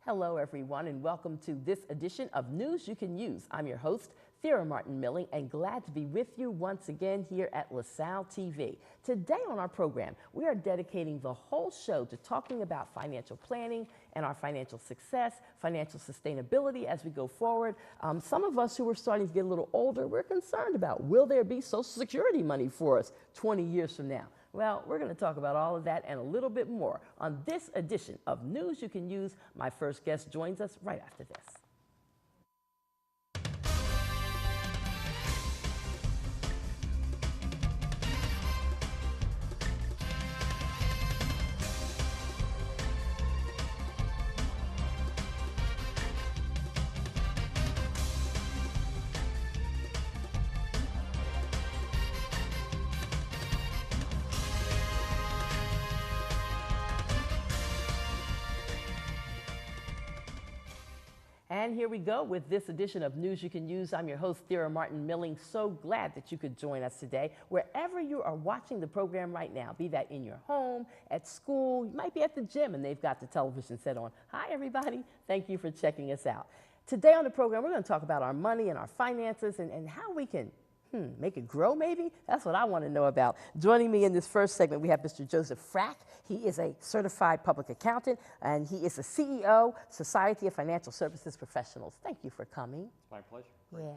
Hello, everyone, and welcome to this edition of News You Can Use. I'm your host, Thera Martin Milling, and glad to be with you once again here at LaSalle TV. Today on our program, we are dedicating the whole show to talking about financial planning and our financial success, financial sustainability as we go forward. Some of us who are starting to get a little older, we're concerned about, will there be Social Security money for us 20 years from now? Well, we're going to talk about all of that and a little bit more on this edition of News You Can Use. My first guest joins us right after this. And here we go with this edition of News You Can Use. I'm your host, Thera Martin Milling. So glad that you could join us today. Wherever you are watching the program right now, be that in your home, at school, you might be at the gym and they've got the television set on. Hi, everybody. Thank you for checking us out. Today on the program, we're going to talk about our money and our finances and how we can make it grow, maybe? That's what I want to know about. Joining me in this first segment, we have Mr. Joseph Frack. He is a certified public accountant, and he is the CEO, Society of Financial Services Professionals. Thank you for coming. It's my pleasure. Yeah.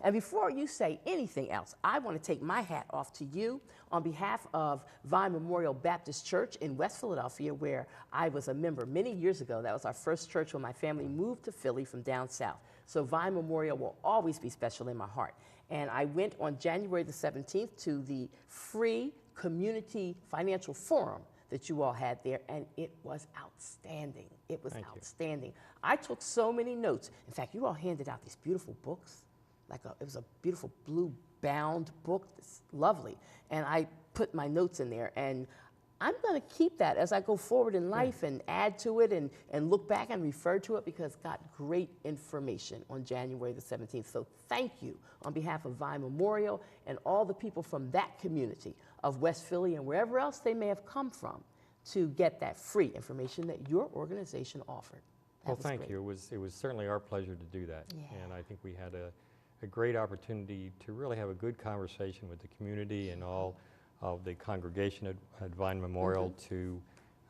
And before you say anything else, I want to take my hat off to you on behalf of Vine Memorial Baptist Church in West Philadelphia, where I was a member many years ago. That was our first church when my family moved to Philly from down south. So Vine Memorial will always be special in my heart. And I went on January the 17th to the free community financial forum that you all had there, and it was outstanding. It was outstanding. I took so many notes. In fact, you all handed out these beautiful books. It was a beautiful blue bound book. It's lovely. And I put my notes in there, and I'm going to keep that as I go forward in life and add to it and look back and refer to it, because got great information on January the 17th. So thank you on behalf of Vine Memorial and all the people from that community of West Philly and wherever else they may have come from to get that free information that your organization offered. Well, thank you. It was certainly our pleasure to do that. Yeah. And I think we had a great opportunity to really have a good conversation with the community and all of the congregation at Vine Memorial to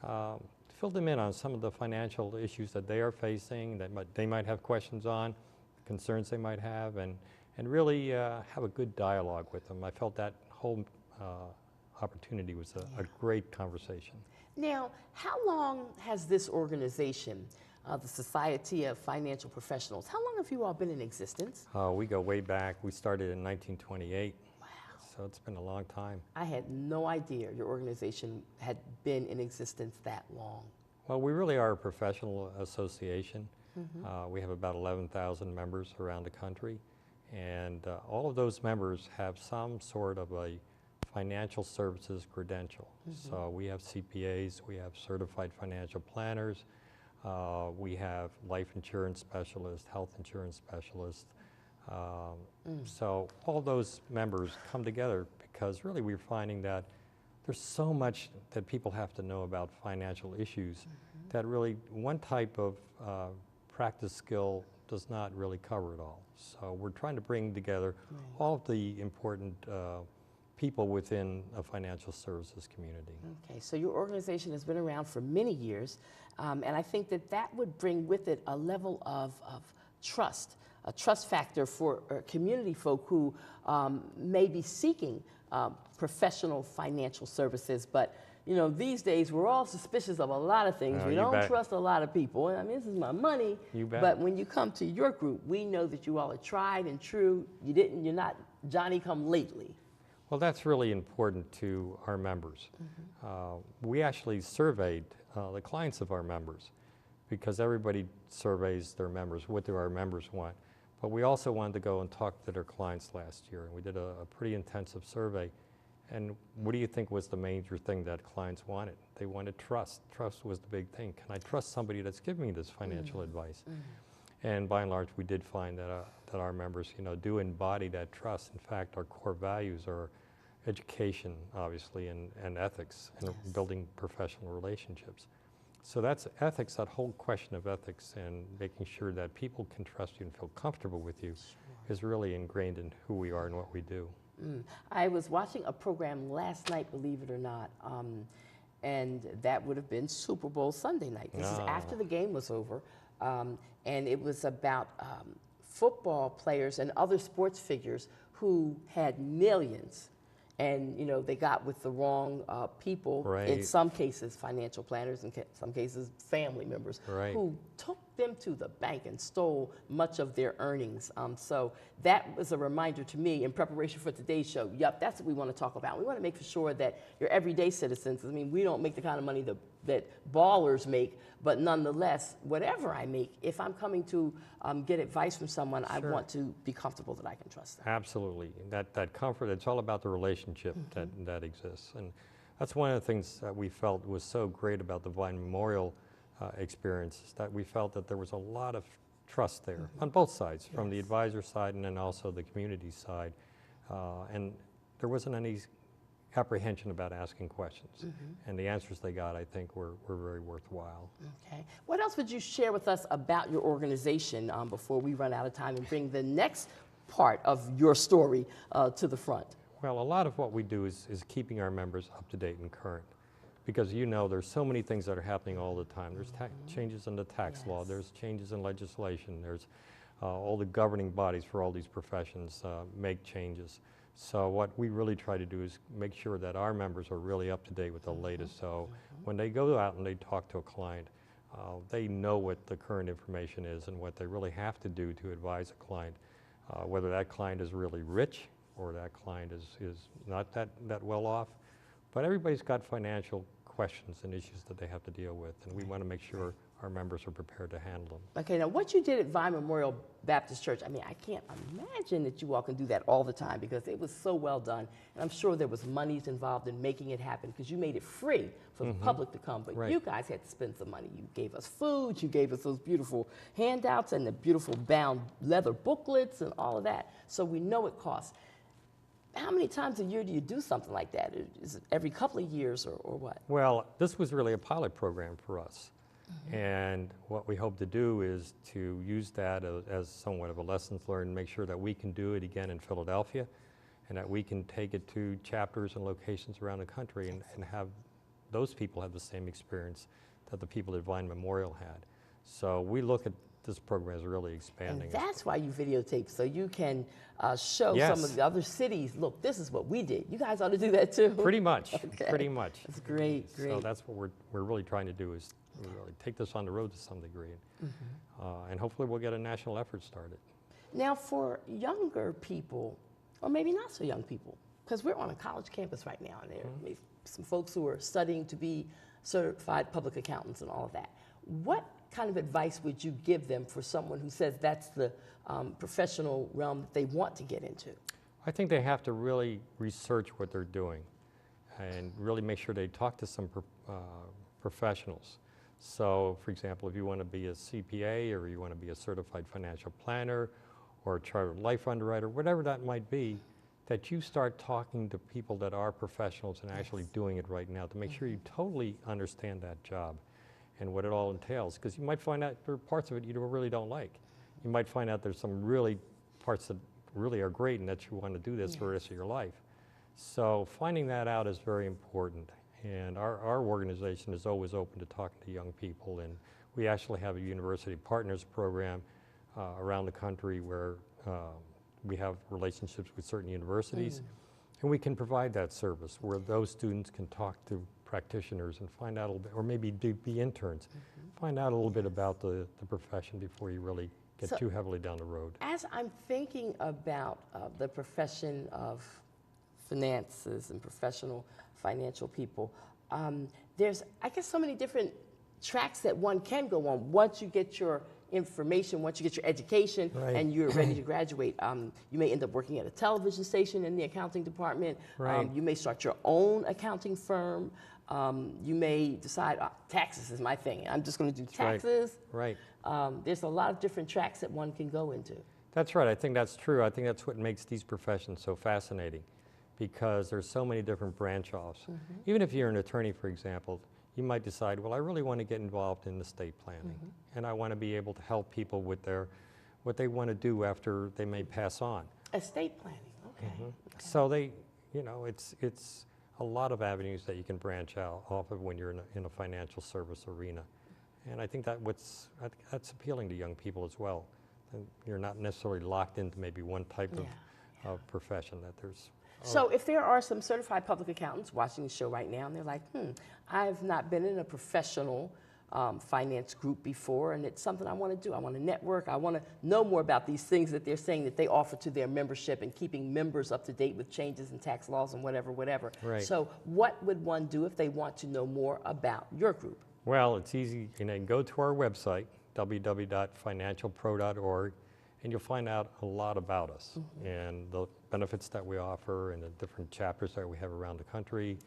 fill them in on some of the financial issues that they are facing, that they might have questions on, concerns they might have, and really have a good dialogue with them. I felt that whole opportunity was a great conversation. Now, how long has this organization, the Society of Financial Professionals, how long have you all been in existence? We go way back. We started in 1928. So it's been a long time. I had no idea your organization had been in existence that long. Well, we really are a professional association. We have about 11,000 members around the country, and all of those members have some sort of a financial services credential. So we have CPAs, we have certified financial planners, we have life insurance specialists, health insurance specialists. So all those members come together because really we're finding that there's so much that people have to know about financial issues that really one type of practice skill does not really cover it all. So we're trying to bring together all of the important people within a financial services community. Okay, so your organization has been around for many years, and I think that would bring with it a level of trust. A trust factor for community folk who may be seeking professional financial services. But, you know, these days we're all suspicious of a lot of things. We don't trust a lot of people. I mean, this is my money. You bet. But when you come to your group, we know that you all are tried and true. You're not Johnny come lately. Well, that's really important to our members. We actually surveyed the clients of our members, because everybody surveys their members, what do our members want. But we also wanted to go and talk to their clients last year, and we did a pretty intensive survey. And what do you think was the major thing that clients wanted? They wanted trust. Trust was the big thing. Can I trust somebody that's giving me this financial advice? And by and large, we did find that our members, do embody that trust. In fact, our core values are education, obviously, and ethics, and building professional relationships. So that's ethics, that whole question of ethics and making sure that people can trust you and feel comfortable with you is really ingrained in who we are and what we do. I was watching a program last night, believe it or not, and that would have been Super Bowl Sunday night. This is after the game was over, and it was about football players and other sports figures who had millions, and they got with the wrong people. Right. In some cases, financial planners, in some cases, family members, Right. who took them to the bank and stole much of their earnings. So that was a reminder to me in preparation for today's show. Yep, that's what we want to talk about. We want to make sure that your everyday citizens, I mean, we don't make the kind of money that ballers make, but nonetheless, whatever I make, if I'm coming to get advice from someone, I want to be comfortable that I can trust them. Absolutely. That comfort, it's all about the relationship that exists. And that's one of the things that we felt was so great about the Vine Memorial experience, is that we felt that there was a lot of trust there on both sides, from the advisor side and then also the community side. And there wasn't any apprehension about asking questions. And the answers they got, I think, were very worthwhile. Okay. What else would you share with us about your organization before we run out of time and bring the next part of your story to the front? Well, a lot of what we do is keeping our members up to date and current. Because there's so many things that are happening all the time. There's changes in the tax law, there's changes in legislation, there's all the governing bodies for all these professions make changes. So what we really try to do is make sure that our members are really up to date with the latest. So when they go out and they talk to a client, they know what the current information is and what they really have to do to advise a client, whether that client is really rich or that client is not that well off. But everybody's got financial questions and issues that they have to deal with, and we want to make sure our members are prepared to handle them. Okay, now what you did at Vine Memorial Baptist Church, I mean, I can't imagine that you all can do that all the time because it was so well done. And I'm sure there was monies involved in making it happen because you made it free for the public to come. But you guys had to spend some money. You gave us food, you gave us those beautiful handouts and the beautiful bound leather booklets and all of that. So we know it costs. How many times a year do you do something like that? Is it every couple of years or what? Well, this was really a pilot program for us. And what we hope to do is to use that as somewhat of a lessons learned, make sure that we can do it again in Philadelphia and that we can take it to chapters and locations around the country and have those people have the same experience that the people at Vine Memorial had. So we look at this program is really expanding. And that's why you videotape, so you can show some of the other cities, look, this is what we did. You guys ought to do that too. Pretty much, Okay. pretty much. That's great, great. So that's what we're really trying to do is really take this on the road to some degree. And hopefully we'll get a national effort started. Now for younger people, or maybe not so young people, because we're on a college campus right now, and there may be some folks who are studying to be certified public accountants and all of that. What kind of advice would you give them for someone who says that's the professional realm that they want to get into? I think they have to really research what they're doing and really make sure they talk to some professionals. So, for example, if you want to be a CPA or you want to be a certified financial planner or a chartered life underwriter, whatever that might be, that you start talking to people that are professionals and actually doing it right now to make sure you totally understand that job and what it all entails. Because you might find out there are parts of it you really don't like. You might find out there's some really parts that really are great and that you want to do this for the rest of your life. So finding that out is very important. And our organization is always open to talking to young people. And we actually have a university partners program around the country where we have relationships with certain universities. And we can provide that service where those students can talk to practitioners and find out a little bit, or maybe be interns, find out a little bit about the profession before you really get too heavily down the road. As I'm thinking about the profession of finances and professional financial people, there's, I guess, so many different tracks that one can go on once you get your information, once you get your education and you're ready to graduate. You may end up working at a television station in the accounting department. You may start your own accounting firm. You may decide, taxes is my thing. I'm just going to do taxes. There's a lot of different tracks that one can go into. That's right. I think that's true. I think that's what makes these professions so fascinating because there's so many different branch offs. Even if you're an attorney, for example, you might decide, well, I really want to get involved in estate planning, and I want to be able to help people with what they want to do after they may pass on. Estate planning, okay. So it's a lot of avenues that you can branch out off of when you're in a financial service arena. And I think that's appealing to young people as well. And you're not necessarily locked into maybe one type of profession, that there's... So if there are some certified public accountants watching the show right now and they're like, I've not been in a professional finance group before, and it's something I want to do. I want to network. I want to know more about these things that they're saying that they offer to their membership and keeping members up to date with changes in tax laws and whatever. Right. So what would one do if they want to know more about your group? Well, it's easy. You know, go to our website, www.financialpro.org, and you'll find out a lot about us and the benefits that we offer and the different chapters that we have around the country.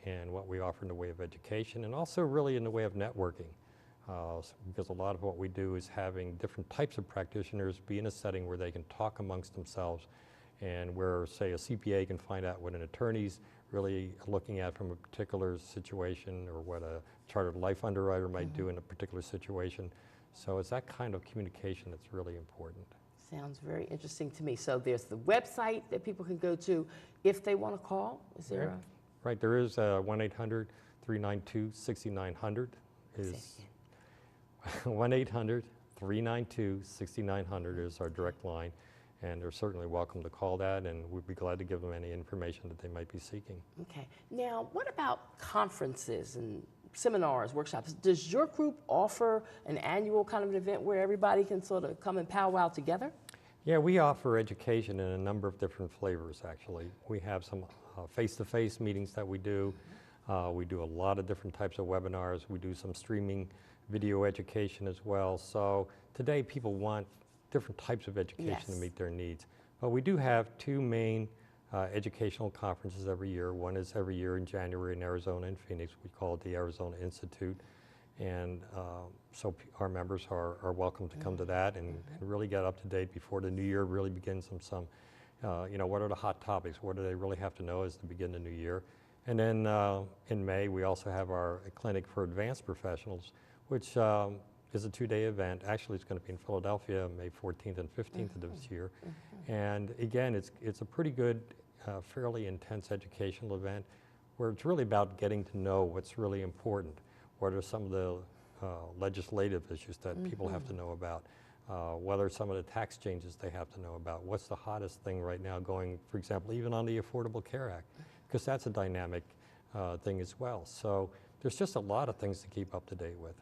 And what we offer in the way of education, and also really in the way of networking, because a lot of what we do is having different types of practitioners be in a setting where they can talk amongst themselves, and where, say, a CPA can find out what an attorney's really looking at from a particular situation, or what a chartered life underwriter might do in a particular situation. So it's that kind of communication that's really important. Sounds very interesting to me. So there's the website that people can go to if they want to call. Is there a... Right, there is 1-800-392-6900 is 1-800-392-6900 is our direct line, and they're certainly welcome to call that, and we'd be glad to give them any information that they might be seeking. Okay. Now, what about conferences and seminars, workshops? Does your group offer an annual kind of an event where everybody can sort of come and powwow together? Yeah, we offer education in a number of different flavors, actually. We have some face-to-face meetings that we do. We do a lot of different types of webinars. We do some streaming video education as well. So today people want different types of education to meet their needs. But we do have two main educational conferences every year. One is every year in January in Arizona and Phoenix. We call it the Arizona Institute. And so our members are welcome to come to that and really get up to date before the new year really begins. What are the hot topics? What do they really have to know as they begin the new year? And then in May, we also have our clinic for advanced professionals, which is a 2-day event. Actually, it's going to be in Philadelphia, May 14th and 15th of this year. And again, it's a pretty good, fairly intense educational event where it's really about getting to know what's really important. What are some of the legislative issues that people have to know about? What are some of the tax changes they have to know about? What's the hottest thing right now going, for example, even on the Affordable Care Act? Because that's a dynamic thing as well. So there's just a lot of things to keep up to date with.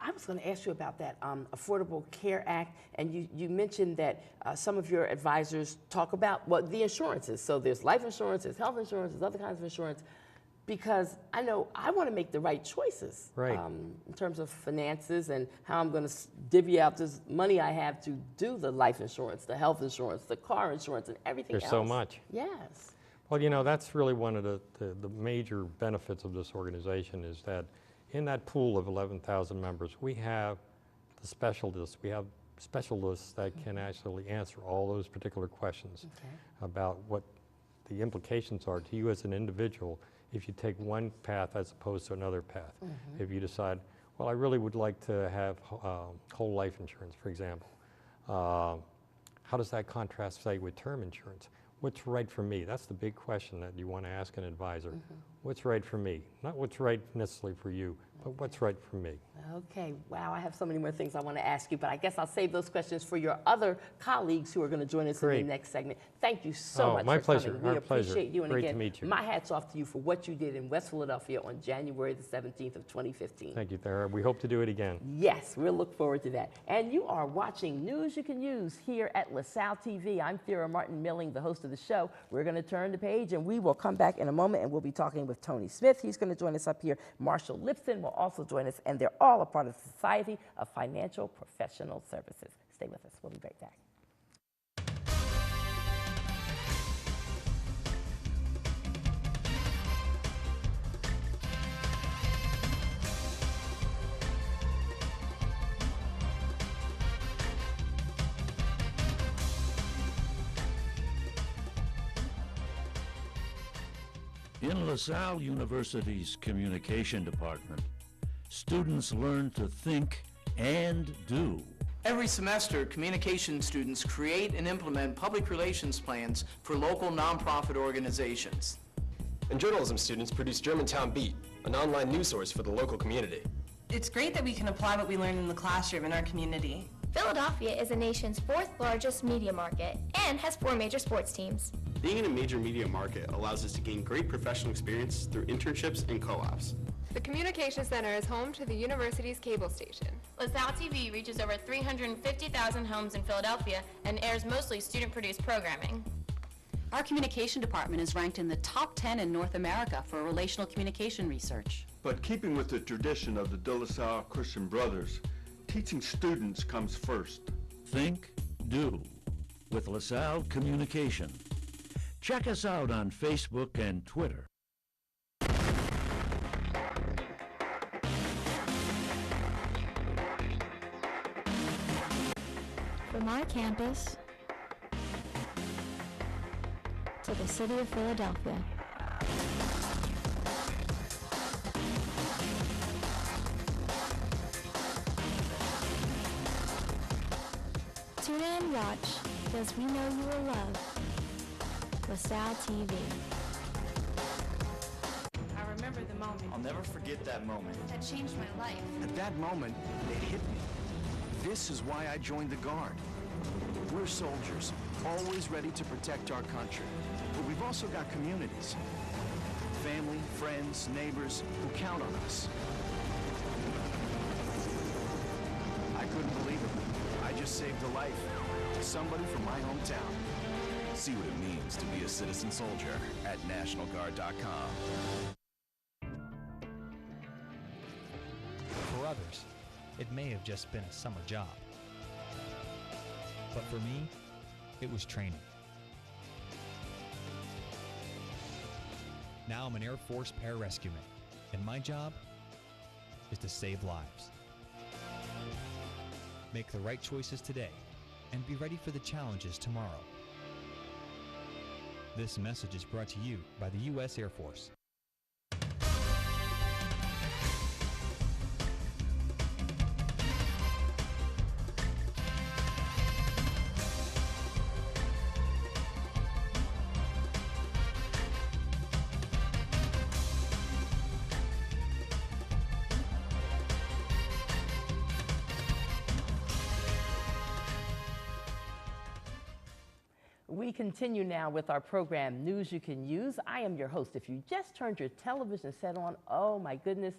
I was going to ask you about that Affordable Care Act, and you mentioned that some of your advisors talk about the insurances. So there's life insurance, there's health insurance, there's other kinds of insurance, because I know I want to make the right choices in terms of finances and how I'm going to divvy out this money I have to do the life insurance, the health insurance, the car insurance, and everything else. There's so much. Yes. Well, that's really one of the major benefits of this organization, is that in that pool of 11,000 members, we have the specialists. We have specialists that can actually answer all those particular questions about what the implications are to you as an individual if you take one path as opposed to another path. If you decide, well, I really would like to have whole life insurance, for example. How does that contrast, say, with term insurance? What's right for me? That's the big question that you want to ask an advisor. What's right for me? Not what's right necessarily for you, but what's right for me. Okay, wow, I have so many more things I want to ask you, but I guess I'll save those questions for your other colleagues who are going to join us in the next segment. Thank you so much my for pleasure. coming. We Our pleasure. appreciate you. And Great again, to meet you. my hat's off to you for what you did in West Philadelphia on January the 17th of 2015. Thank you, Thera. We hope to do it again. Yes, we'll look forward to that. And you are watching News You Can Use here at LaSalle TV. I'm Thera Martin Milling, the host of the show. We're going to turn the page, and we will come back in a moment, and we'll be talking with Tony Smith. He's going to join us up here. Marshall Lipson will also join us, and they're all a part of the Society of Financial Professional Services. Stay with us. We'll be right back. In LaSalle University's Communication Department, students learn to think and do. Every semester, communication students create and implement public relations plans for local nonprofit organizations. And journalism students produce Germantown Beat, an online news source for the local community. It's great that we can apply what we learn in the classroom in our community. Philadelphia is the nation's 4th largest media market and has 4 major sports teams. Being in a major media market allows us to gain great professional experience through internships and co-ops. The Communication Center is home to the university's cable station. LaSalle TV reaches over 350,000 homes in Philadelphia and airs mostly student-produced programming. Our communication department is ranked in the top 10 in North America for relational communication research. But keeping with the tradition of the De La Salle Christian Brothers, teaching students comes first. Think, do with LaSalle Communication. Check us out on Facebook and Twitter. From our campus to the city of Philadelphia. Tune in and watch, because we know you will love LaSalle TV. I remember the moment I'll never forget that moment. that changed my life. At that moment, it hit me. This is why I joined the Guard. We're soldiers, always ready to protect our country. But we've also got communities. Family, friends, neighbors who count on us. I couldn't believe it. I just saved a life. Somebody from my hometown. See what it means to be a citizen soldier at NationalGuard.com. For others, it may have just been a summer job. But for me, it was training. Now I'm an Air Force pararescueman, and my job is to save lives. Make the right choices today and be ready for the challenges tomorrow. This message is brought to you by the U.S. Air Force. We continue now with our program, News You Can Use. I am your host. If you just turned your television set on, oh my goodness,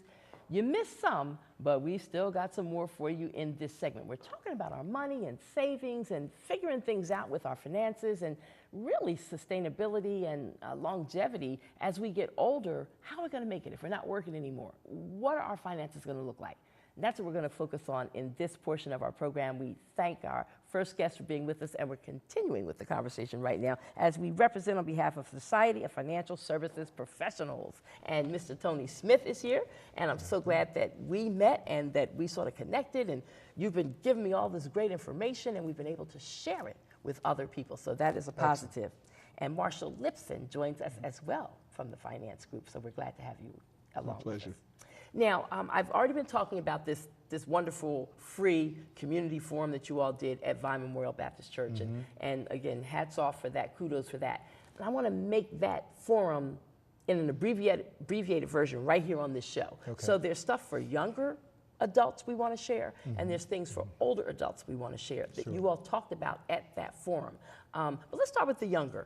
you missed some, but we still got some more for you in this segment. We're talking about our money and savings and figuring things out with our finances and really sustainability and longevity as we get older. How are we going to make it if we're not working anymore? What are our finances going to look like? That's what we're going to focus on in this portion of our program. We thank our first guest for being with us, and we're continuing with the conversation right now as we represent on behalf of Society of Financial Services Professionals. And Mr. Tony Smith is here, and I'm so glad that we met and that we sort of connected, and you've been giving me all this great information, and we've been able to share it with other people, so that is a positive. And Marshall Lipson joins us as well from the finance group, so we're glad to have you along with us. Now, I've already been talking about this wonderful free community forum that you all did at Vine Memorial Baptist Church. And again, hats off for that, kudos for that. And I want to make that forum in an abbreviated version right here on this show. Okay. So there's stuff for younger adults we want to share, and there's things for older adults we want to share that you all talked about at that forum. But let's start with the younger.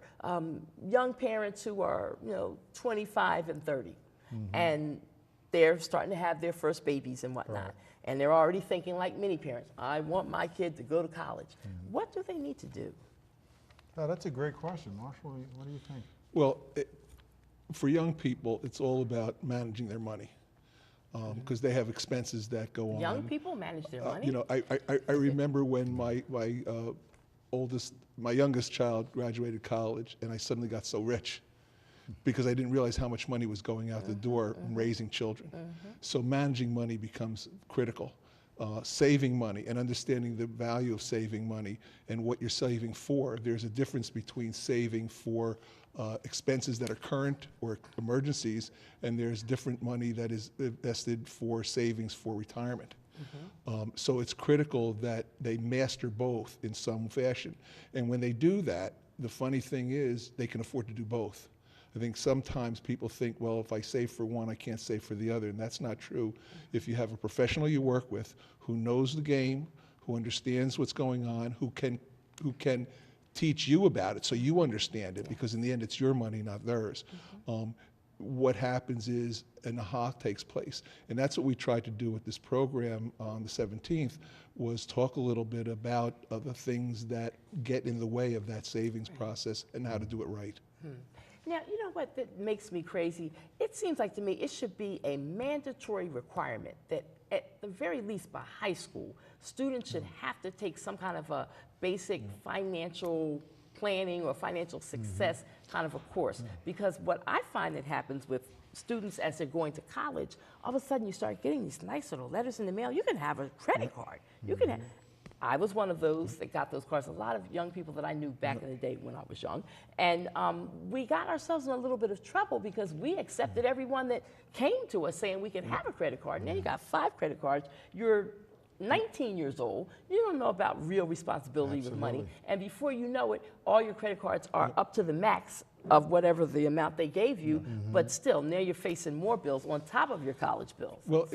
Young parents who are, 25 and 30. And they're starting to have their first babies and whatnot. Right. And they're already thinking like many parents, I want my kid to go to college. What do they need to do? Oh, that's a great question. Marshall, what do you think? Well, for young people, it's all about managing their money because they have expenses that go on. Young people manage their money? I remember when my youngest child graduated college and I suddenly got so rich because I didn't realize how much money was going out the door in raising children. So managing money becomes critical. Saving money and understanding the value of saving money and what you're saving for. There's a difference between saving for expenses that are current or emergencies, and there's different money that is invested for savings for retirement. So it's critical that they master both in some fashion. And when they do that, the funny thing is they can afford to do both. I think sometimes people think, well, if I save for one, I can't save for the other, and that's not true. If you have a professional you work with who knows the game, who understands what's going on, who can teach you about it so you understand it, because in the end it's your money, not theirs. What happens is an aha takes place. And that's what we tried to do with this program on the 17th, was talk a little bit about the things that get in the way of that savings process and how to do it right. Now, you know what that makes me crazy? It seems like to me it should be a mandatory requirement that at the very least by high school, students should have to take some kind of a basic financial planning or financial success kind of a course. Because what I find that happens with students as they're going to college, all of a sudden you start getting these nice little letters in the mail. You can have a credit card. You can have, I was one of those that got those cards. A lot of young people that I knew back in the day when I was young. And we got ourselves in a little bit of trouble because we accepted everyone that came to us saying we could have a credit card. And then you got 5 credit cards. You're 19 years old, you don't know about real responsibility with money, and before you know it, all your credit cards are up to the max of whatever the amount they gave you, but still, now you're facing more bills on top of your college bills. Well,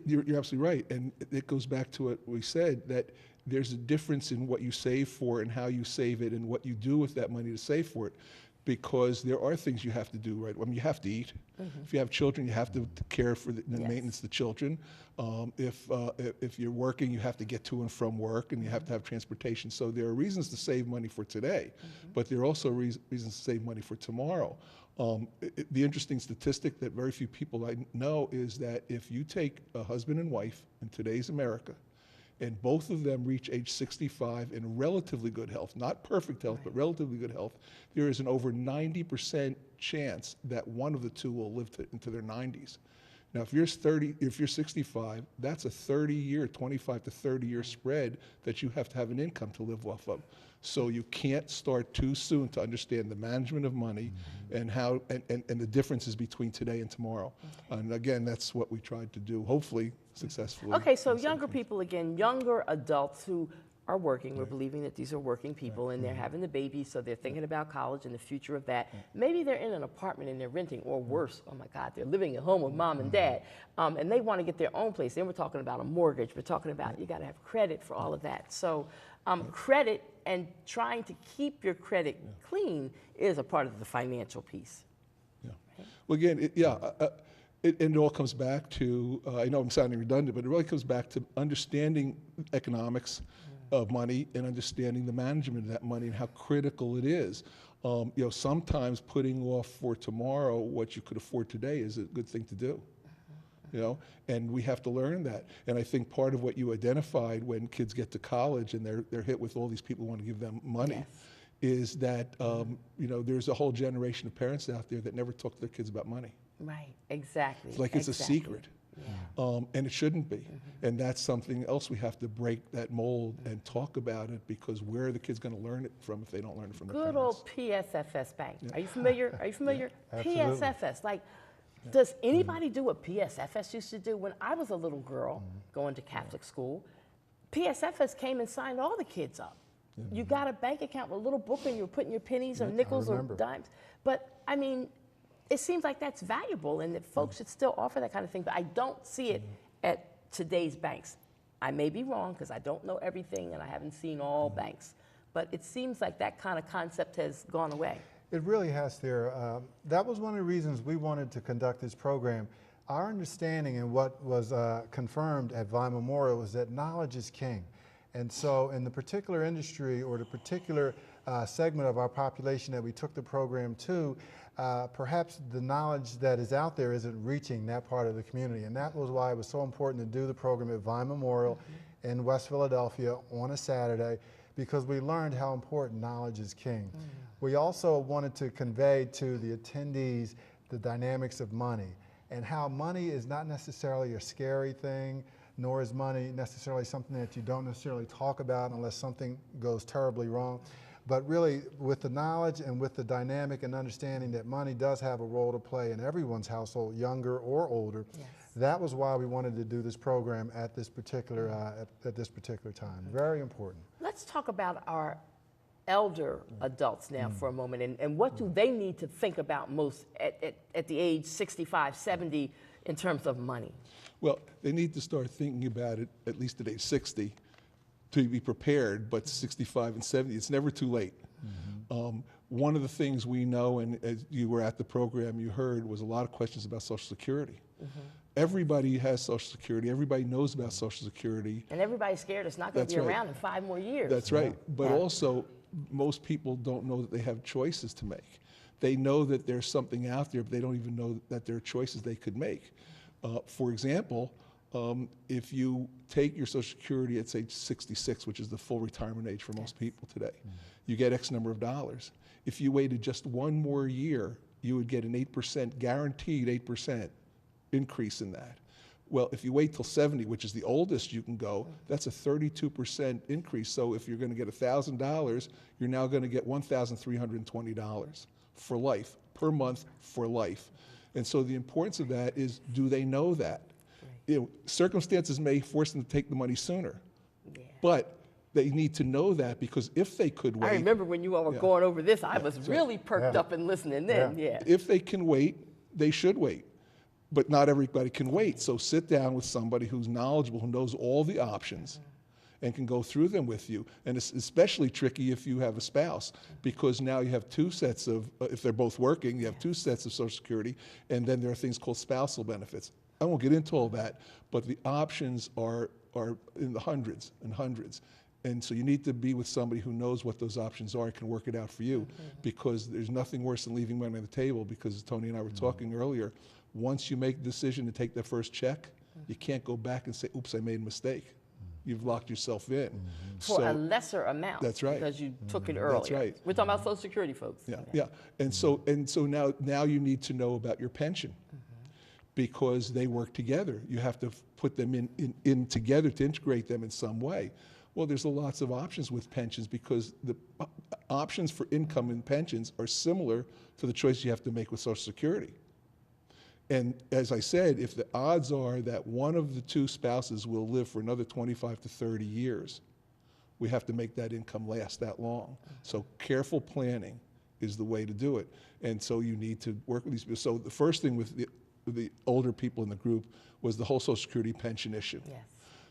you're absolutely right, and it goes back to what we said, that there's a difference in what you save for and how you save it and what you do with that money to save for it, because there are things you have to do, right? I mean, you have to eat. If you have children, you have to care for the maintenance of the children. If you're working, you have to get to and from work, and you have to have transportation. So there are reasons to save money for today, but there are also reasons to save money for tomorrow. The interesting statistic that very few people I know is that if you take a husband and wife in today's America, and both of them reach age 65 in relatively good health, not perfect health, but relatively good health, there is an over 90% chance that one of the two will live into their 90s. Now, if you're 65, that's a 30-year, 25 to 30-year spread that you have to have an income to live off of. So you can't start too soon to understand the management of money and how and the differences between today and tomorrow. And again, that's what we tried to do, hopefully successfully. Okay, so younger people, again, younger adults who are working, we're believing that these are working people and they're having the babies, so they're thinking about college and the future of that. Maybe they're in an apartment and they're renting, or worse, oh my God, they're living at home with mom and dad, and they want to get their own place. Then we're talking about a mortgage, we're talking about you got to have credit for all of that. So credit and trying to keep your credit clean is a part of the financial piece. Well, again, it all comes back to, I know I'm sounding redundant, but it really comes back to understanding economics of money and understanding the management of that money and how critical it is. Sometimes putting off for tomorrow what you could afford today is a good thing to do. And we have to learn that. And I think part of what you identified when kids get to college and they're hit with all these people who want to give them money is that, there's a whole generation of parents out there that never talk to their kids about money. Right, exactly. It's like it's a secret. And it shouldn't be. And that's something else we have to break that mold and talk about it, because where are the kids going to learn it from if they don't learn it from their parents? Good old PSFS Bank. Are you familiar? Are you familiar? Absolutely. PSFS. Like, does anybody do what PSFS used to do? When I was a little girl going to Catholic school, PSFS came and signed all the kids up. You got a bank account with a little book and you were putting your pennies or nickels or dimes. But, I mean, it seems like that's valuable and that folks should still offer that kind of thing, but I don't see it at today's banks. I may be wrong because I don't know everything and I haven't seen all banks, but it seems like that kind of concept has gone away. It really has, Thera. That was one of the reasons we wanted to conduct this program. Our understanding and what was confirmed at Vine Memorial was that knowledge is king. And so in the particular industry or the particular segment of our population that we took the program to, perhaps the knowledge that is out there isn't reaching that part of the community. And that was why it was so important to do the program at Vine Memorial in West Philadelphia on a Saturday, because we learned how important knowledge is king. We also wanted to convey to the attendees the dynamics of money and how money is not necessarily a scary thing, nor is money necessarily something that you don't necessarily talk about unless something goes terribly wrong. But really, with the knowledge and with the dynamic and understanding that money does have a role to play in everyone's household, younger or older, that was why we wanted to do this program at this particular time. Very important. Let's talk about our elder adults now for a moment, and what do they need to think about most at the age 65, 70 in terms of money? Well, they need to start thinking about it at least at age 60 to be prepared, but 65 and 70, it's never too late. One of the things we know, and as you were at the program, you heard, was a lot of questions about Social Security. Everybody has Social Security. Everybody knows about Social Security. And everybody's scared it's not going to be around in 5 more years. That's right. But also, most people don't know that they have choices to make. They know that there's something out there, but they don't even know that there are choices they could make. For example, if you take your Social Security at age 66, which is the full retirement age for most people today, you get X number of dollars. If you waited just 1 more year, you would get an 8%, guaranteed 8% increase in that. Well, if you wait till 70, which is the oldest you can go, that's a 32% increase. So if you're going to get $1,000, you're now going to get $1,320 for life, per month for life. And so the importance of that is, do they know that? You know, circumstances may force them to take the money sooner, but they need to know that, because if they could wait. I remember when you all were going over this, I was really perked up and listening then. If they can wait, they should wait. But not everybody can wait. So sit down with somebody who's knowledgeable, who knows all the options, and can go through them with you. And it's especially tricky if you have a spouse, because now you have 2 sets of, if they're both working, you have 2 sets of Social Security, and then there are things called spousal benefits. I won't get into all that, but the options are in the hundreds and hundreds. And so you need to be with somebody who knows what those options are and can work it out for you, because there's nothing worse than leaving money on the table, because Tony and I were talking earlier, once you make the decision to take that first check, you can't go back and say, oops, I made a mistake. You've locked yourself in. For a lesser amount. That's right. Because you took it earlier. That's right. We're talking about Social Security, folks. Yeah. And so now you need to know about your pension, because they work together. You have to put them in together to integrate them in some way. Well, there's lots of options with pensions, because the options for income in pensions are similar to the choice you have to make with Social Security. And as I said, if the odds are that one of the 2 spouses will live for another 25 to 30 years, we have to make that income last that long. So careful planning is the way to do it. And so you need to work with these people. So the first thing with the older people in the group was the whole Social Security pension issue.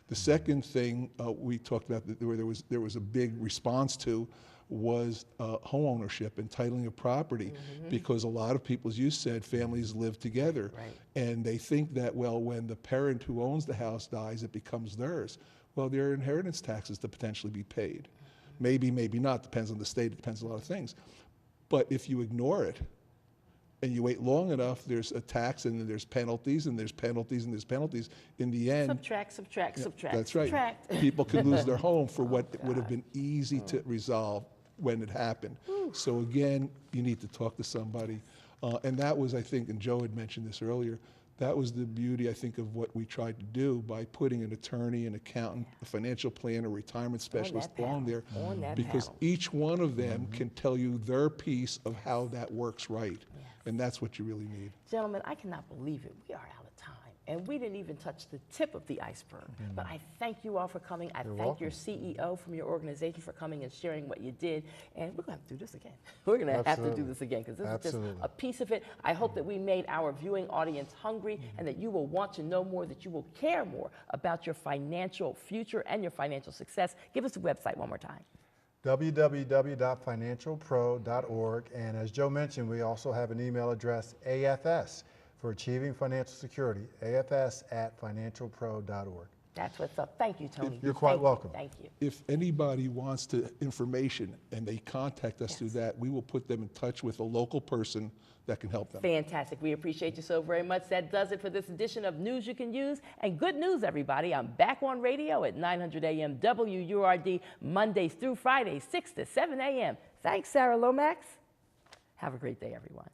The second thing we talked about, where there was a big response to, was home ownership and titling of property, because a lot of people, as you said, families live together, and they think that, well, when the parent who owns the house dies, it becomes theirs. Well, there are inheritance taxes to potentially be paid. Maybe, maybe not, depends on the state, it depends on a lot of things. But if you ignore it, and you wait long enough, there's a tax, and then there's penalties, and there's penalties, and there's penalties. In the end, subtract. That's right. People could lose their home for what would have been easy to resolve when it happened. So again, you need to talk to somebody. And that was, I think, and Joe had mentioned this earlier, that was the beauty, I think, of what we tried to do by putting an attorney, an accountant, a financial planner, a retirement specialist on there, because each one of them can tell you their piece of how that works right. And that's what you really need. Gentlemen, I cannot believe it. We are out of time. And we didn't even touch the tip of the iceberg. But I thank you all for coming. I thank your CEO from your organization for coming and sharing what you did. And we're going to have to do this again. We're going to have to do this again, because this is just a piece of it. I hope that we made our viewing audience hungry, and that you will want to know more, that you will care more about your financial future and your financial success. Give us the website one more time. www.financialpro.org. And as Joe mentioned, we also have an email address, AFS, for Achieving Financial Security, afs@financialpro.org. That's what's up. Thank you, Tony. You're quite welcome. Thank you. If anybody wants information and they contact us through that, we will put them in touch with a local person that can help them. Fantastic. We appreciate you so very much. That does it for this edition of News You Can Use. And good news, everybody. I'm back on radio at 900 AM WURD, Mondays through Fridays, 6 to 7 AM. Thanks, Sarah Lomax. Have a great day, everyone.